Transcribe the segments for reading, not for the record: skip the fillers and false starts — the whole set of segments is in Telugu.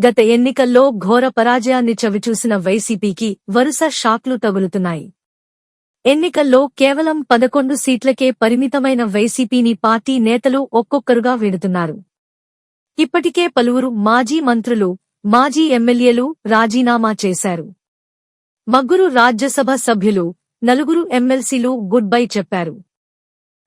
గత ఎన్నికల్లో ఘోర పరాజయాన్ని చవిచూసిన వైసీపీకి వరుస షాక్లు తగులుతున్నాయి. ఎన్నికల్లో కేవలం 11 సీట్లకే పరిమితమైన వైసీపీని పార్టీ నేతలు ఒక్కొక్కరుగా వీడుతున్నారు. ఇప్పటికే పలువురు మాజీ మంత్రులు, మాజీ ఎమ్మెల్యేలు రాజీనామా చేశారు. ముగ్గురు రాజ్యసభ సభ్యులు, 4 ఎమ్మెల్సీలు గుడ్ బై చెప్పారు.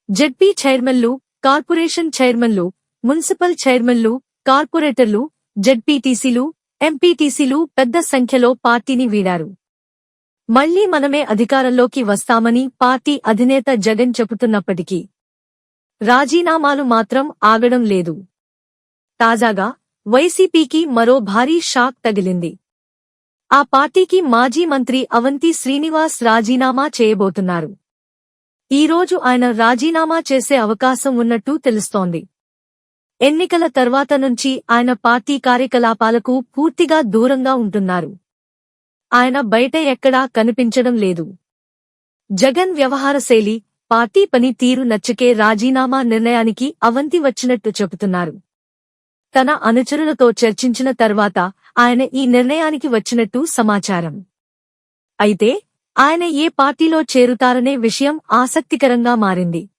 జెడ్పీ చైర్మన్లు, కార్పొరేషన్ చైర్మన్లు, మున్సిపల్ చైర్మన్లు, కార్పొరేటర్లు, జెడ్పీటీసీలు, ఎంపీటీసీలు పెద్ద సంఖ్యలో పార్టీని వీడారు. మళ్లీ మనమే అధికారంలోకి వస్తామని పార్టీ అధినేత జగన్ చెబుతున్నప్పటికీ రాజీనామాలు మాత్రం ఆగడం లేదు. తాజాగా వైసీపీకి మరో భారీ షాక్ తగిలింది. ఆ పార్టీకి మాజీ మంత్రి అవంతి శ్రీనివాస్ రాజీనామా చేయబోతున్నారు. ఈరోజు ఆయన రాజీనామా చేసే అవకాశం ఉన్నట్టు తెలుస్తోంది. ఎన్నికల తర్వాత నుంచి ఆయన పార్టీ కార్యకలాపాలకు పూర్తిగా దూరంగా ఉంటున్నారు. ఆయన బయట ఎక్కడా కనిపించడం లేదు. జగన్ వ్యవహారశైలి, పార్టీ పని తీరు నచ్చకే రాజీనామా నిర్ణయానికి అవంతి వచ్చినట్టు చెబుతున్నారు. తన అనుచరులతో చర్చించిన తర్వాత ఆయన ఈ నిర్ణయానికి వచ్చినట్టు సమాచారం. అయితే ఆయన ఏ పార్టీలో చేరుతారనే విషయం ఆసక్తికరంగా మారింది.